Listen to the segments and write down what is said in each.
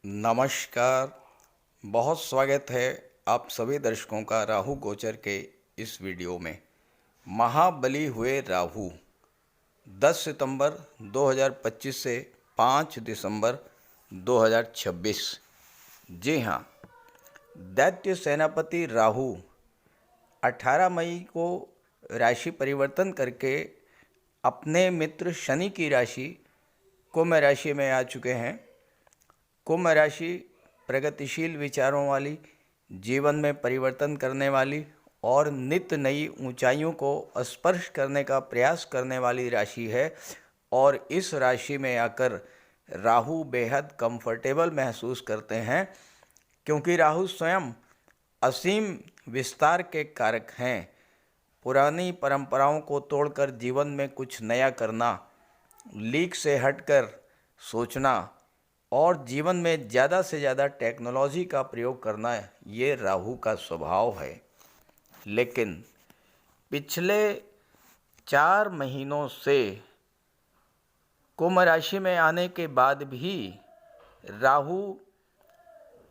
नमस्कार। बहुत स्वागत है आप सभी दर्शकों का राहु गोचर के इस वीडियो में। महाबली हुए राहु 10 सितंबर 2025 से 5 दिसंबर 2026। जी हाँ, दैत्य सेनापति राहु 18 मई को राशि परिवर्तन करके अपने मित्र शनि की राशि कुंभ राशि में आ चुके हैं। कुंभ राशि प्रगतिशील विचारों वाली, जीवन में परिवर्तन करने वाली और नित्य नई ऊंचाइयों को स्पर्श करने का प्रयास करने वाली राशि है। और इस राशि में आकर राहु बेहद कंफर्टेबल महसूस करते हैं, क्योंकि राहु स्वयं असीम विस्तार के कारक हैं। पुरानी परंपराओं को तोड़कर जीवन में कुछ नया करना, लीक से हटकर सोचना और जीवन में ज़्यादा से ज़्यादा टेक्नोलॉजी का प्रयोग करना, ये राहु का स्वभाव है। लेकिन पिछले 4 महीनों से कुंभ राशि में आने के बाद भी राहु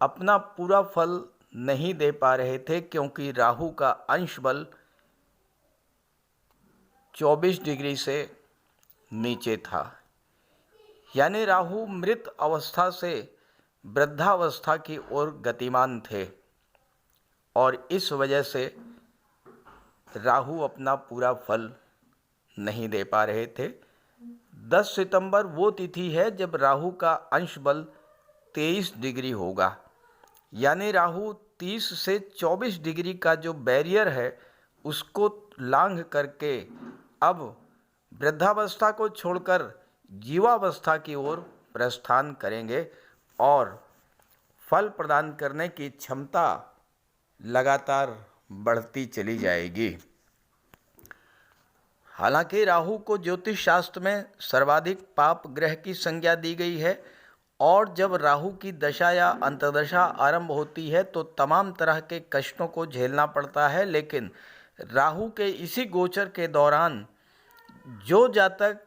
अपना पूरा फल नहीं दे पा रहे थे, क्योंकि राहु का अंश बल 24 डिग्री से नीचे था। यानी राहु मृत अवस्था से वृद्धावस्था की ओर गतिमान थे और इस वजह से राहु अपना पूरा फल नहीं दे पा रहे थे। 10 सितंबर वो तिथि है जब राहु का अंश बल 23 डिग्री होगा। यानी राहु 30 से 24 डिग्री का जो बैरियर है उसको लांघ करके अब वृद्धावस्था को छोड़कर जीवावस्था की ओर प्रस्थान करेंगे और फल प्रदान करने की क्षमता लगातार बढ़ती चली जाएगी। हालांकि राहु को ज्योतिष शास्त्र में सर्वाधिक पाप ग्रह की संज्ञा दी गई है और जब राहु की दशा या अंतर्दशा आरंभ होती है तो तमाम तरह के कष्टों को झेलना पड़ता है। लेकिन राहु के इसी गोचर के दौरान जो जातक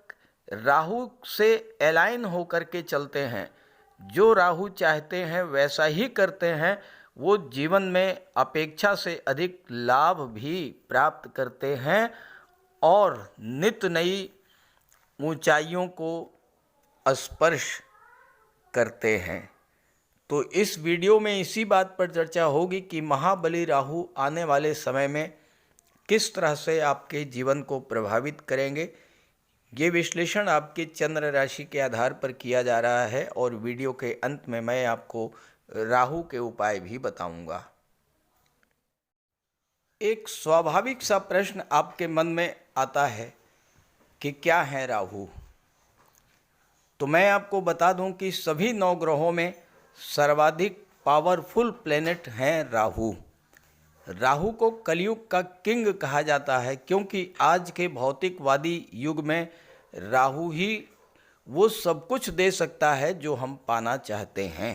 राहु से एलाइन होकर के चलते हैं, जो राहु चाहते हैं वैसा ही करते हैं, वो जीवन में अपेक्षा से अधिक लाभ भी प्राप्त करते हैं और नित्य नई ऊंचाइयों को स्पर्श करते हैं। तो इस वीडियो में इसी बात पर चर्चा होगी कि महाबली राहु आने वाले समय में किस तरह से आपके जीवन को प्रभावित करेंगे। ये विश्लेषण आपके चंद्र राशि के आधार पर किया जा रहा है और वीडियो के अंत में मैं आपको राहु के उपाय भी बताऊंगा। एक स्वाभाविक सा प्रश्न आपके मन में आता है कि क्या है राहु। तो मैं आपको बता दूं कि सभी 9 ग्रहों में सर्वाधिक पावरफुल प्लेनेट हैं राहु। राहु को कलयुग का किंग कहा जाता है, क्योंकि आज के भौतिकवादी युग में राहु ही वो सब कुछ दे सकता है जो हम पाना चाहते हैं।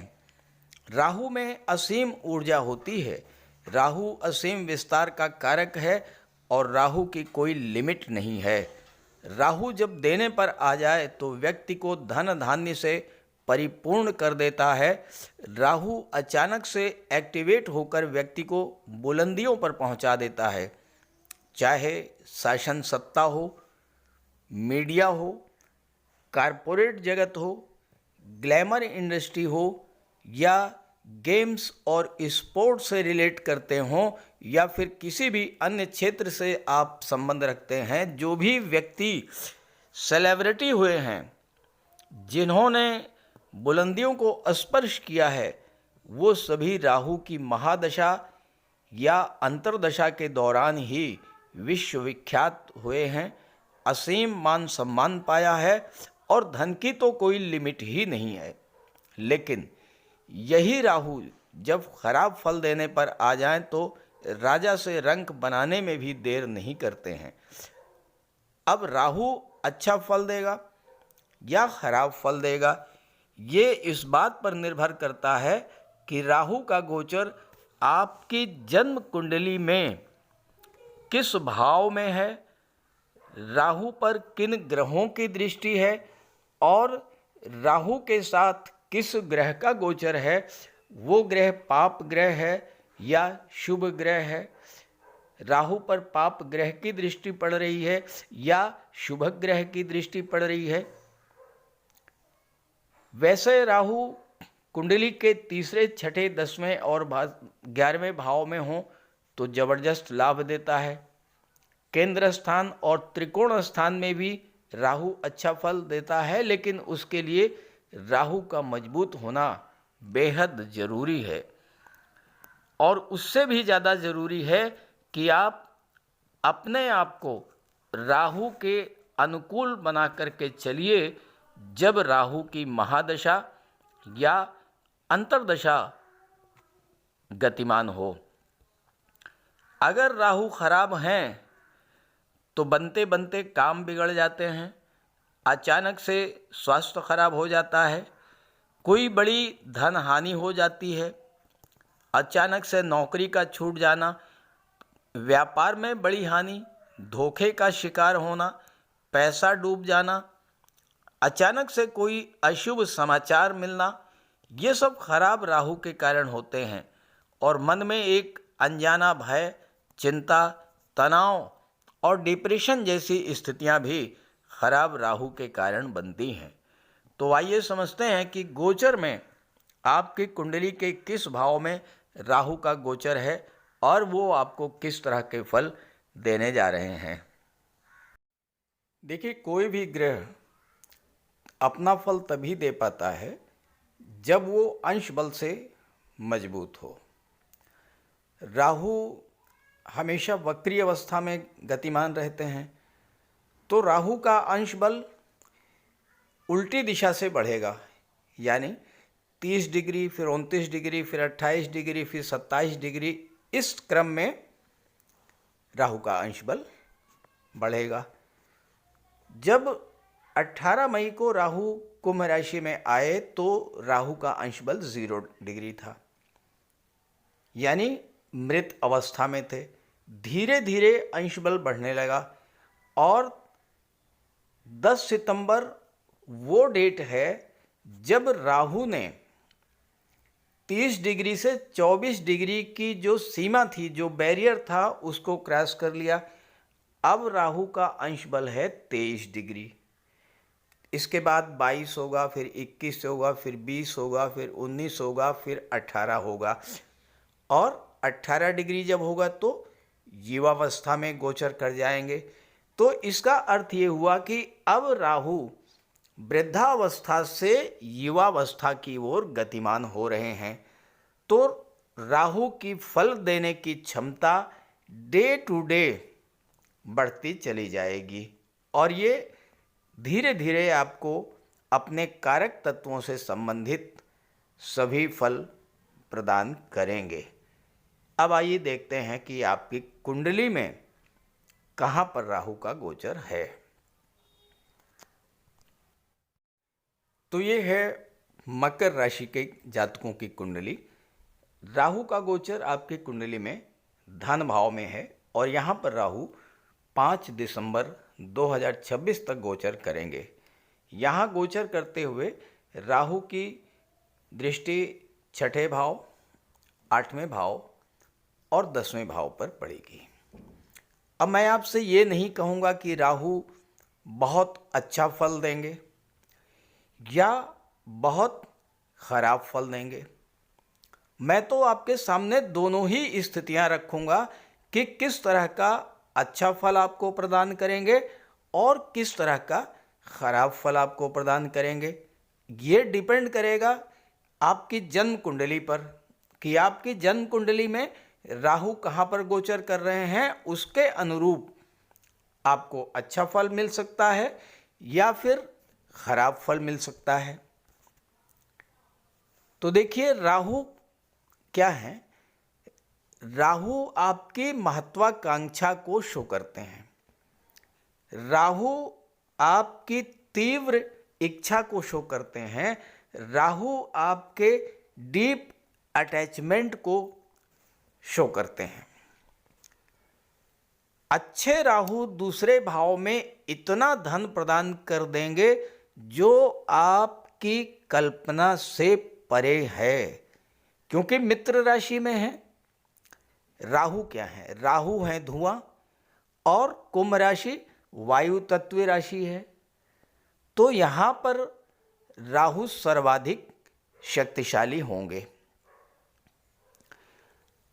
राहु में असीम ऊर्जा होती है, राहु असीम विस्तार का कारक है और राहु की कोई लिमिट नहीं है। राहु जब देने पर आ जाए तो व्यक्ति को धन धान्य से परिपूर्ण कर देता है। राहु अचानक से एक्टिवेट होकर व्यक्ति को बुलंदियों पर पहुंचा देता है, चाहे शासन सत्ता हो, मीडिया हो, कारपोरेट जगत हो, ग्लैमर इंडस्ट्री हो या गेम्स और स्पोर्ट्स से रिलेट करते हों या फिर किसी भी अन्य क्षेत्र से आप संबंध रखते हैं। जो भी व्यक्ति सेलिब्रिटी हुए हैं, जिन्होंने बुलंदियों को स्पर्श किया है, वो सभी राहु की महादशा या अंतर्दशा के दौरान ही विश्वविख्यात हुए हैं, असीम मान सम्मान पाया है और धन की तो कोई लिमिट ही नहीं है। लेकिन यही राहु जब खराब फल देने पर आ जाएं तो राजा से रंक बनाने में भी देर नहीं करते हैं। अब राहु अच्छा फल देगा या खराब फल देगा, ये इस बात पर निर्भर करता है कि राहु का गोचर आपकी जन्म कुंडली में किस भाव में है, राहु पर किन ग्रहों की दृष्टि है और राहु के साथ किस ग्रह का गोचर है, वो ग्रह पाप ग्रह है या शुभ ग्रह है, राहु पर पाप ग्रह की दृष्टि पड़ रही है या शुभ ग्रह की दृष्टि पड़ रही है। वैसे राहु कुंडली के तीसरे, छठे, 10वें और 11वें भाव में हो तो जबरदस्त लाभ देता है। केंद्र स्थान और त्रिकोण स्थान में भी राहु अच्छा फल देता है, लेकिन उसके लिए राहु का मजबूत होना बेहद जरूरी है। और उससे भी ज़्यादा ज़रूरी है कि आप अपने आप को राहु के अनुकूल बना करके चलिए। जब राहु की महादशा या अंतर्दशा गतिमान हो, अगर राहु खराब हैं तो बनते बनते काम बिगड़ जाते हैं, अचानक से स्वास्थ्य खराब हो जाता है, कोई बड़ी धन हानि हो जाती है, अचानक से नौकरी का छूट जाना, व्यापार में बड़ी हानि, धोखे का शिकार होना, पैसा डूब जाना, अचानक से कोई अशुभ समाचार मिलना, ये सब खराब राहु के कारण होते हैं। और मन में एक अनजाना भय, चिंता, तनाव और डिप्रेशन जैसी स्थितियां भी खराब राहु के कारण बनती हैं। तो आइए समझते हैं कि गोचर में आपकी कुंडली के किस भाव में राहु का गोचर है और वो आपको किस तरह के फल देने जा रहे हैं। देखिए, कोई भी ग्रह अपना फल तभी दे पाता है जब वो अंश बल से मजबूत हो। राहु हमेशा वक्री अवस्था में गतिमान रहते हैं, तो राहु का अंश बल उल्टी दिशा से बढ़ेगा, यानी 30 डिग्री, फिर 29 डिग्री, फिर 28 डिग्री, फिर 27 डिग्री, इस क्रम में राहु का अंश बल बढ़ेगा। जब 18 मई को राहु कुंभ राशि में आए तो राहु का अंश बल 0 डिग्री था, यानी मृत अवस्था में थे। धीरे धीरे अंश बल बढ़ने लगा और 10 सितंबर वो डेट है जब राहु ने 30 डिग्री से 24 डिग्री की जो सीमा थी, जो बैरियर था, उसको क्रॉस कर लिया। अब राहु का अंश बल है 23 डिग्री। इसके बाद 22 होगा, फिर 21 होगा, फिर 20 होगा, फिर 19 होगा, फिर 18 होगा। और 18 डिग्री जब होगा तो युवावस्था में गोचर कर जाएंगे। तो इसका अर्थ ये हुआ कि अब राहु वृद्धावस्था से युवावस्था की ओर गतिमान हो रहे हैं। तो राहु की फल देने की क्षमता डे टू डे बढ़ती चली जाएगी और ये धीरे धीरे आपको अपने कारक तत्वों से संबंधित सभी फल प्रदान करेंगे। अब आइए देखते हैं कि आपकी कुंडली में कहाँ पर राहु का गोचर है। तो ये है मकर राशि के जातकों की कुंडली। राहु का गोचर आपकी कुंडली में धन भाव में है और यहाँ पर राहु 5 दिसंबर 2026 तक गोचर करेंगे। यहाँ गोचर करते हुए राहु की दृष्टि 6ठे भाव, 8वें भाव और 10वें भाव पर पड़ेगी। अब मैं आपसे ये नहीं कहूँगा कि राहु बहुत अच्छा फल देंगे या बहुत खराब फल देंगे। मैं तो आपके सामने दोनों ही स्थितियां रखूँगा कि किस तरह का अच्छा फल आपको प्रदान करेंगे और किस तरह का खराब फल आपको प्रदान करेंगे। ये डिपेंड करेगा आपकी जन्म कुंडली पर कि आपकी जन्म कुंडली में राहु कहाँ पर गोचर कर रहे हैं। उसके अनुरूप आपको अच्छा फल मिल सकता है या फिर खराब फल मिल सकता है। तो देखिए, राहु क्या है? राहु आपकी महत्वाकांक्षा को शो करते हैं। राहु आपकी तीव्र इच्छा को शो करते हैं। राहु आपके डीप अटैचमेंट को शो करते हैं। अच्छे राहु दूसरे भाव में इतना धन प्रदान कर देंगे जो आपकी आपकी कल्पना से परे है, क्योंकि मित्र राशि में है। राहु क्या है? राहु है धुआं, और कुंभ राशि वायु तत्व राशि है। तो यहाँ पर राहु सर्वाधिक शक्तिशाली होंगे।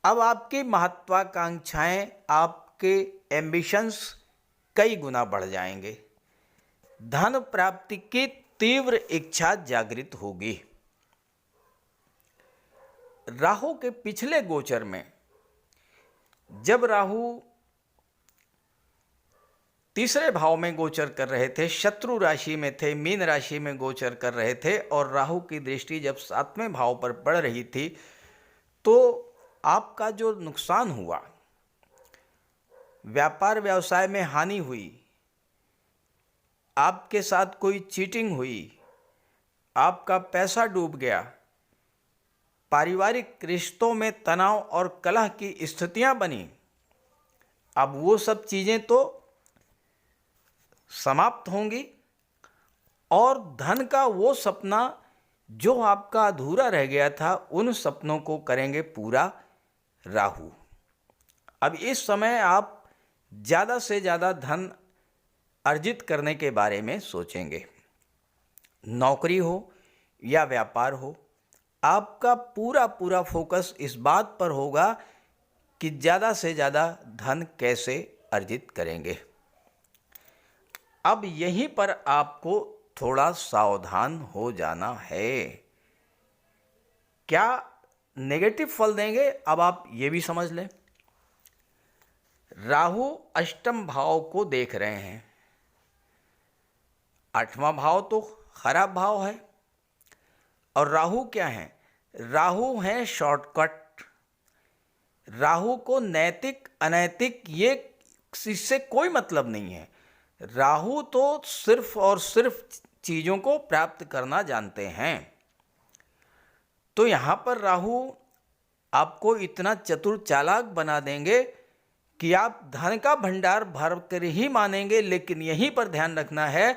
अब आपकी महत्वाकांक्षाएं, आपके एम्बिशंस कई गुना बढ़ जाएंगे। धन प्राप्ति की तीव्र इच्छा जागृत होगी। राहु के पिछले गोचर में जब राहु तीसरे भाव में गोचर कर रहे थे, शत्रु राशि में थे, मीन राशि में गोचर कर रहे थे, और राहु की दृष्टि जब 7वें भाव पर पड़ रही थी, तो आपका जो नुकसान हुआ, व्यापार व्यवसाय में हानि हुई, आपके साथ कोई चीटिंग हुई, आपका पैसा डूब गया, पारिवारिक रिश्तों में तनाव और कलह की स्थितियां बनी, अब वो सब चीज़ें तो समाप्त होंगी, और धन का वो सपना जो आपका अधूरा रह गया था, उन सपनों को करेंगे पूरा राहु। अब इस समय आप ज़्यादा से ज़्यादा धन अर्जित करने के बारे में सोचेंगे। नौकरी हो या व्यापार हो, आपका पूरा पूरा फोकस इस बात पर होगा कि ज़्यादा से ज़्यादा धन कैसे अर्जित करेंगे। अब यहीं पर आपको थोड़ा सावधान हो जाना है। क्या नेगेटिव फल देंगे, अब आप ये भी समझ लें। राहु अष्टम भाव को देख रहे हैं। 8वां भाव तो खराब भाव है, और राहु क्या है? राहु है शॉर्टकट। राहु को नैतिक अनैतिक ये इससे कोई मतलब नहीं है। राहु तो सिर्फ और सिर्फ चीज़ों को प्राप्त करना जानते हैं। तो यहाँ पर राहु आपको इतना चतुर चालाक बना देंगे कि आप धन का भंडार भर कर ही मानेंगे, लेकिन यहीं पर ध्यान रखना है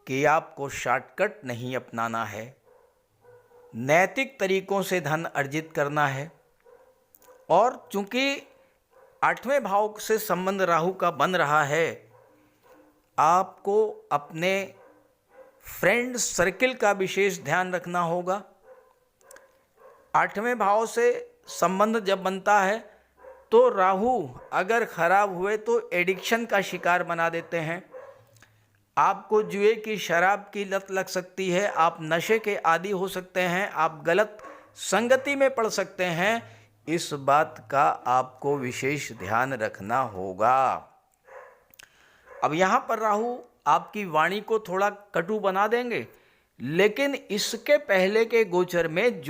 कि आपको शॉर्टकट नहीं अपनाना है, नैतिक तरीकों से धन अर्जित करना है। और चूंकि 8वें भाव से संबंध राहु का बन रहा है, आपको अपने फ्रेंड सर्किल का विशेष ध्यान रखना होगा। 8वें भाव से संबंध जब बनता है तो राहु अगर खराब हुए तो एडिक्शन का शिकार बना देते हैं। आपको जुए की, शराब की लत लग सकती है, आप नशे के आदी हो सकते हैं, आप गलत संगति में पड़ सकते हैं। इस बात का आपको विशेष ध्यान रखना होगा। अब यहाँ पर राहु आपकी वाणी को थोड़ा कटु बना देंगे, लेकिन इसके पहले के गोचर में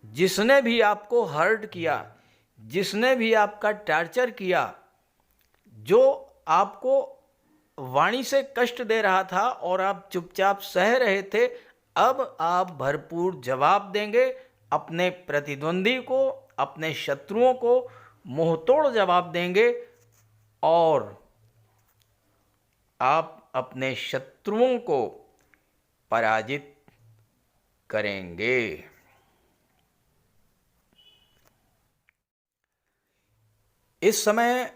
जिसने भी आपको हर्ट किया, जिसने भी आपका टार्चर किया, जो आपको वाणी से कष्ट दे रहा था और आप चुपचाप सह रहे थे, अब आप भरपूर जवाब देंगे अपने प्रतिद्वंदी को, अपने शत्रुओं को मुंहतोड़ जवाब देंगे, और आप अपने शत्रुओं को पराजित करेंगे। इस समय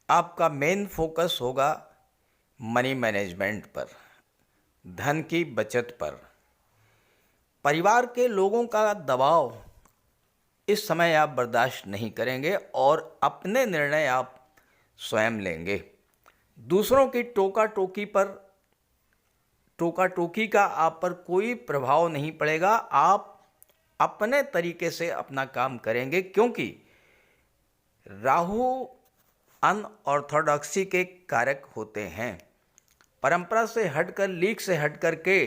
आपका मेन फोकस होगा मनी मैनेजमेंट पर, धन की बचत पर। परिवार के लोगों का दबाव इस समय आप बर्दाश्त नहीं करेंगे और अपने निर्णय आप स्वयं लेंगे। दूसरों की टोका टोकी का आप पर कोई प्रभाव नहीं पड़ेगा। आप अपने तरीके से अपना काम करेंगे, क्योंकि राहु अनऑर्थोडॉक्सी के कारक होते हैं। परंपरा से हटकर, लीक से हटकर के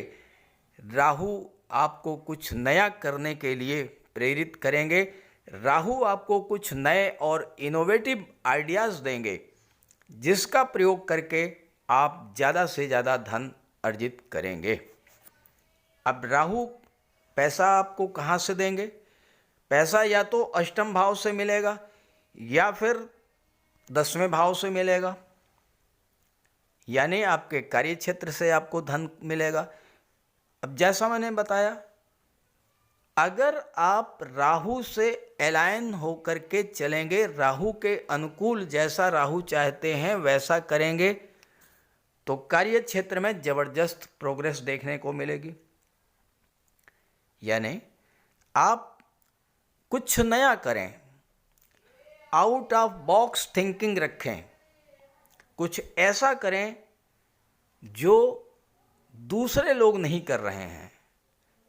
राहु आपको कुछ नया करने के लिए प्रेरित करेंगे। राहु आपको कुछ नए और इनोवेटिव आइडियाज़ देंगे, जिसका प्रयोग करके आप ज़्यादा से ज़्यादा धन अर्जित करेंगे। अब राहु पैसा आपको कहाँ से देंगे? पैसा या तो अष्टम भाव से मिलेगा या फिर 10वें भाव से मिलेगा, यानी आपके कार्य क्षेत्र से आपको धन मिलेगा। अब जैसा मैंने बताया, अगर आप राहु से अलाइन होकर के चलेंगे, राहु के अनुकूल, जैसा राहु चाहते हैं वैसा करेंगे, तो कार्य क्षेत्र में जबरदस्त प्रोग्रेस देखने को मिलेगी। यानी आप कुछ नया करें, आउट ऑफ बॉक्स थिंकिंग रखें, कुछ ऐसा करें जो दूसरे लोग नहीं कर रहे हैं,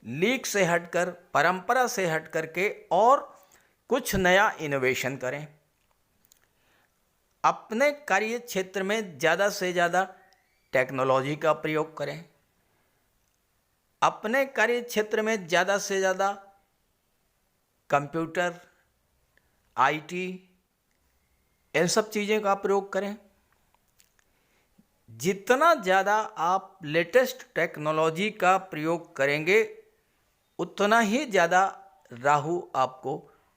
लीक से हटकर, परंपरा से हट करके, और कुछ नया इनोवेशन करें। अपने कार्य क्षेत्र में ज़्यादा से ज़्यादा टेक्नोलॉजी का प्रयोग करें, अपने कार्य क्षेत्र में ज़्यादा से ज़्यादा कंप्यूटर, आईटी, इन सब चीज़ों का प्रयोग करें। जितना ज़्यादा आप लेटेस्ट टेक्नोलॉजी का प्रयोग करेंगे, उतना ही ज़्यादा राहु आपको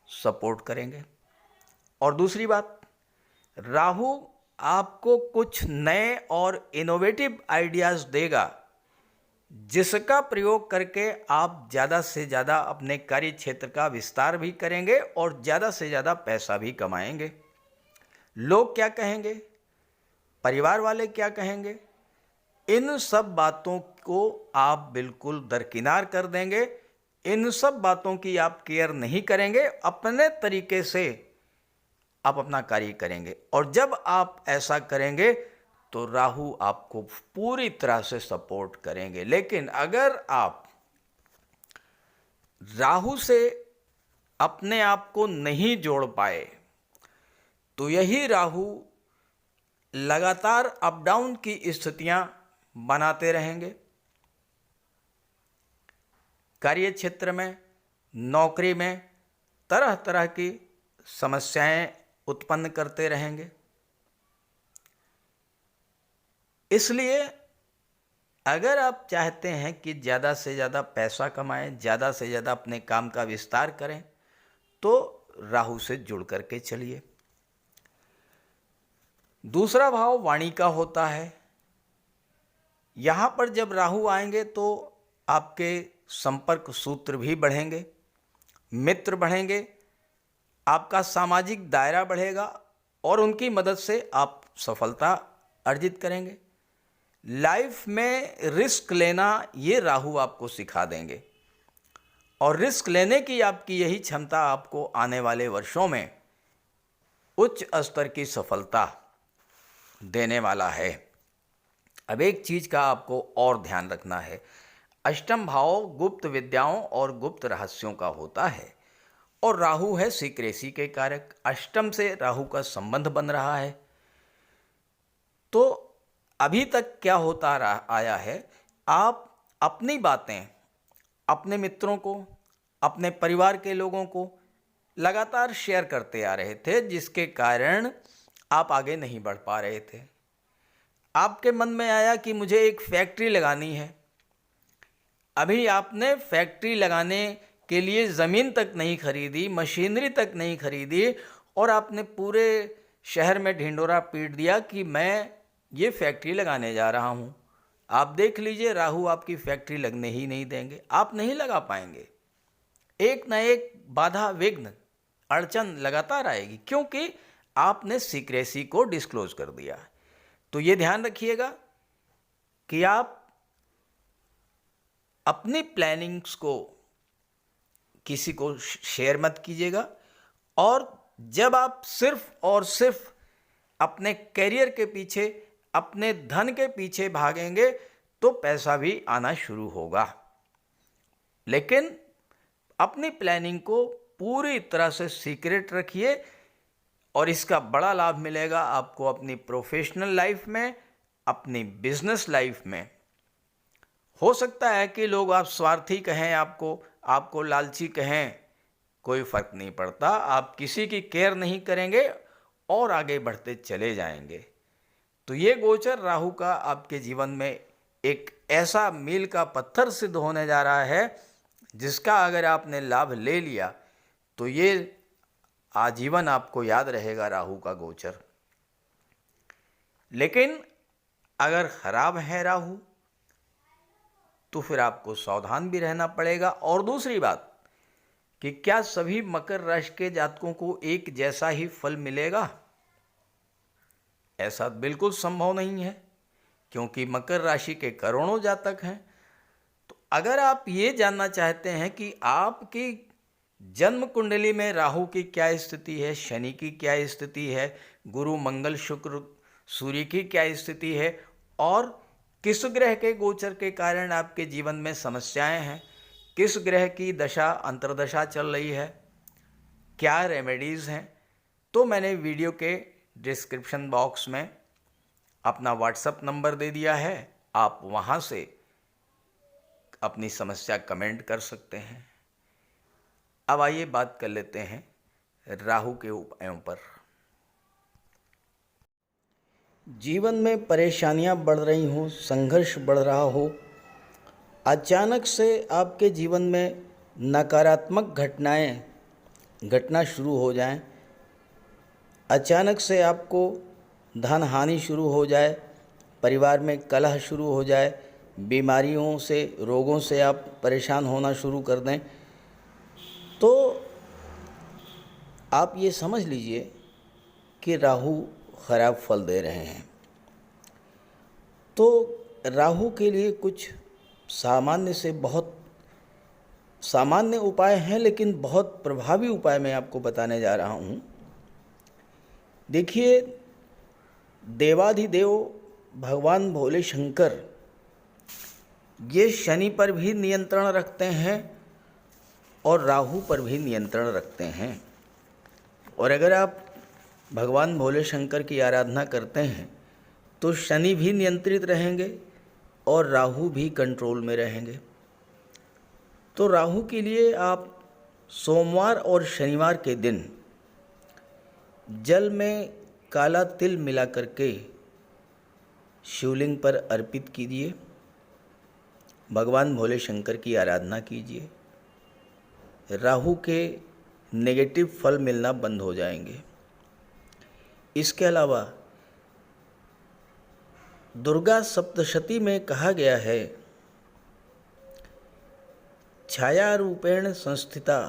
सपोर्ट करेंगे। और दूसरी बात, राहु आपको कुछ नए और इनोवेटिव आइडियाज़ देगा, जिसका प्रयोग करके आप ज़्यादा से ज़्यादा अपने कार्य क्षेत्र का विस्तार भी करेंगे और ज़्यादा से ज़्यादा पैसा भी कमाएंगे। लोग क्या कहेंगे, परिवार वाले क्या कहेंगे, इन सब बातों को आप बिल्कुल दरकिनार कर देंगे। इन सब बातों की आप केयर नहीं करेंगे, अपने तरीके से आप अपना कार्य करेंगे। और जब आप ऐसा करेंगे तो राहु आपको पूरी तरह से सपोर्ट करेंगे। लेकिन अगर आप राहु से अपने आप को नहीं जोड़ पाए, तो यही राहु लगातार अप डाउन की स्थितियां बनाते रहेंगे। कार्य क्षेत्र में, नौकरी में तरह तरह की समस्याएं उत्पन्न करते रहेंगे। इसलिए अगर आप चाहते हैं कि ज़्यादा से ज़्यादा पैसा कमाएं, ज़्यादा से ज़्यादा अपने काम का विस्तार करें, तो राहु से जुड़ करके चलिए। दूसरा भाव वाणी का होता है। यहाँ पर जब राहु आएंगे तो आपके संपर्क सूत्र भी बढ़ेंगे, मित्र बढ़ेंगे, आपका सामाजिक दायरा बढ़ेगा और उनकी मदद से आप सफलता अर्जित करेंगे। लाइफ में रिस्क लेना ये राहु आपको सिखा देंगे, और रिस्क लेने की आपकी यही क्षमता आपको आने वाले वर्षों में उच्च स्तर की सफलता देने वाला है। अब एक चीज़ का आपको और ध्यान रखना है, अष्टम भाव गुप्त विद्याओं और गुप्त रहस्यों का होता है, और राहु है सीक्रेसी के कारक। अष्टम से राहु का संबंध बन रहा है। तो अभी तक क्या होता आया है, आप अपनी बातें अपने मित्रों को, अपने परिवार के लोगों को लगातार शेयर करते आ रहे थे, जिसके कारण आप आगे नहीं बढ़ पा रहे थे। आपके मन में आया कि मुझे एक फैक्ट्री लगानी है। अभी आपने फैक्ट्री लगाने के लिए ज़मीन तक नहीं खरीदी, मशीनरी तक नहीं खरीदी, और आपने पूरे शहर में ढिंढोरा पीट दिया कि मैं ये फैक्ट्री लगाने जा रहा हूँ। आप देख लीजिए, राहु आपकी फैक्ट्री लगने ही नहीं देंगे, आप नहीं लगा पाएंगे। एक न एक बाधा, विघ्न, अड़चन लगातार आएगी, क्योंकि आपने सीक्रेसी को डिस्क्लोज कर दिया। तो ये ध्यान रखिएगा कि आप अपनी प्लानिंग्स को किसी को शेयर मत कीजिएगा, और जब आप सिर्फ और सिर्फ अपने करियर के पीछे, अपने धन के पीछे भागेंगे तो पैसा भी आना शुरू होगा। लेकिन अपनी प्लानिंग को पूरी तरह से सीक्रेट रखिए, और इसका बड़ा लाभ मिलेगा आपको अपनी प्रोफेशनल लाइफ में, अपनी बिजनेस लाइफ में। हो सकता है कि लोग आप स्वार्थी कहें, आपको लालची कहें, कोई फर्क नहीं पड़ता। आप किसी की केयर नहीं करेंगे और आगे बढ़ते चले जाएंगे। तो ये गोचर राहु का आपके जीवन में एक ऐसा मील का पत्थर सिद्ध होने जा रहा है, जिसका अगर आपने लाभ ले लिया तो ये आजीवन आपको याद रहेगा राहु का गोचर। लेकिन अगर खराब है राहु, तो फिर आपको सावधान भी रहना पड़ेगा। और दूसरी बात कि क्या सभी मकर राशि के जातकों को एक जैसा ही फल मिलेगा? ऐसा बिल्कुल संभव नहीं है, क्योंकि मकर राशि के करोड़ों जातक हैं। तो अगर आप ये जानना चाहते हैं कि आपकी जन्म कुंडली में राहु की क्या स्थिति है, शनि की क्या स्थिति है, गुरु मंगल शुक्र सूर्य की क्या स्थिति है, और किस ग्रह के गोचर के कारण आपके जीवन में समस्याएं हैं, किस ग्रह की दशा अंतर्दशा चल रही है, क्या रेमेडीज़ हैं, तो मैंने वीडियो के डिस्क्रिप्शन बॉक्स में अपना व्हाट्सएप नंबर दे दिया है। आप वहाँ से अपनी समस्या कमेंट कर सकते हैं। अब आइए बात कर लेते हैं राहु के उपायों पर। जीवन में परेशानियां बढ़ रही हों, संघर्ष बढ़ रहा हो, अचानक से आपके जीवन में नकारात्मक घटनाएं घटना शुरू हो जाएं, अचानक से आपको धन हानि शुरू हो जाए, परिवार में कलह शुरू हो जाए, बीमारियों से रोगों से आप परेशान होना शुरू कर दें, तो आप ये समझ लीजिए कि राहु खराब फल दे रहे हैं। तो राहु के लिए कुछ सामान्य से बहुत सामान्य उपाय हैं, लेकिन बहुत प्रभावी उपाय मैं आपको बताने जा रहा हूँ। देखिए, देवाधिदेव भगवान भोले शंकर ये शनि पर भी नियंत्रण रखते हैं और राहु पर भी नियंत्रण रखते हैं। और अगर आप भगवान भोले शंकर की आराधना करते हैं तो शनि भी नियंत्रित रहेंगे और राहु भी कंट्रोल में रहेंगे। तो राहु के लिए आप सोमवार और शनिवार के दिन जल में काला तिल मिला करके शिवलिंग पर अर्पित कीजिए, भगवान भोले शंकर की आराधना कीजिए। राहु के नेगेटिव फल मिलना बंद हो जाएंगे। इसके अलावा दुर्गा सप्तशती में कहा गया है, छाया रूपेण संस्थिता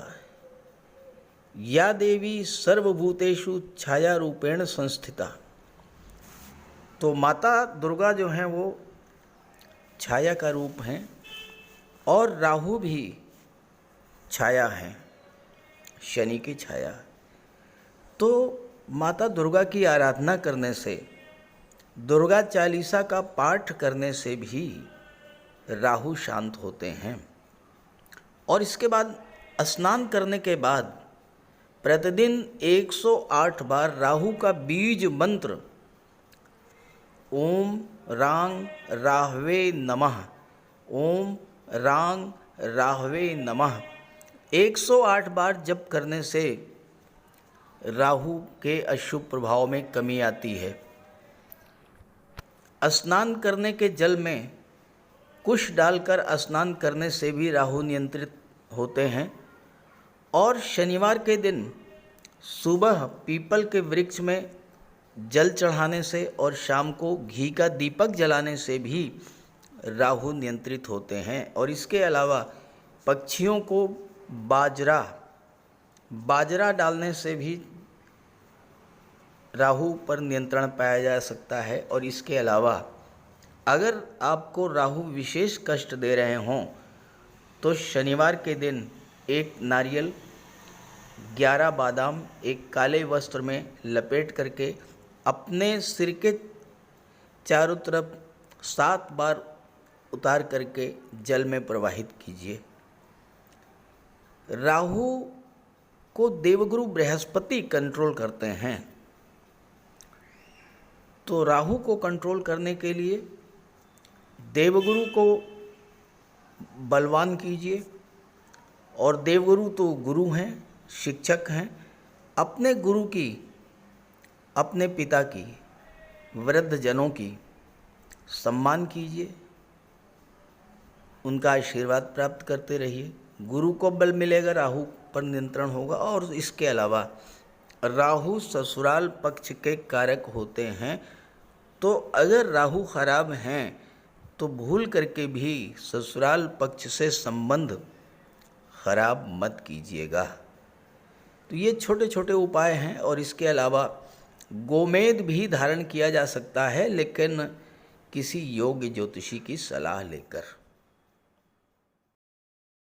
या देवी सर्वभूतेषु छाया रूपेण संस्थिता। तो माता दुर्गा जो हैं वो छाया का रूप हैं और राहु भी छाया हैं, शनि की छाया। तो माता दुर्गा की आराधना करने से, दुर्गा चालीसा का पाठ करने से भी राहु शांत होते हैं। और इसके बाद स्नान करने के बाद प्रतिदिन 108 बार राहु का बीज मंत्र ओम रांग राहवे नमः, ओम रांग राहवे नमः 108 बार जप करने से राहु के अशुभ प्रभाव में कमी आती है। स्नान करने के जल में कुश डालकर स्नान करने से भी राहु नियंत्रित होते हैं। और शनिवार के दिन सुबह पीपल के वृक्ष में जल चढ़ाने से और शाम को घी का दीपक जलाने से भी राहु नियंत्रित होते हैं। और इसके अलावा पक्षियों को बाजरा डालने से भी राहु पर नियंत्रण पाया जा सकता है। और इसके अलावा अगर आपको राहु विशेष कष्ट दे रहे हों तो शनिवार के दिन एक नारियल, 11 बादाम एक काले वस्त्र में लपेट करके अपने सिर के चारों तरफ 7 बार उतार करके जल में प्रवाहित कीजिए। राहु को देवगुरु बृहस्पति कंट्रोल करते हैं। तो राहु को कंट्रोल करने के लिए देवगुरु को बलवान कीजिए। और देवगुरु तो गुरु हैं, शिक्षक हैं। अपने गुरु की, अपने पिता की, वृद्ध जनों की सम्मान कीजिए, उनका आशीर्वाद प्राप्त करते रहिए। गुरु को बल मिलेगा, राहु पर नियंत्रण होगा। और इसके अलावा राहु ससुराल पक्ष के कारक होते हैं। तो अगर राहु खराब हैं तो भूल करके भी ससुराल पक्ष से संबंध खराब मत कीजिएगा। तो ये छोटे छोटे उपाय हैं। और इसके अलावा गोमेद भी धारण किया जा सकता है, लेकिन किसी योग्य ज्योतिषी की सलाह लेकर।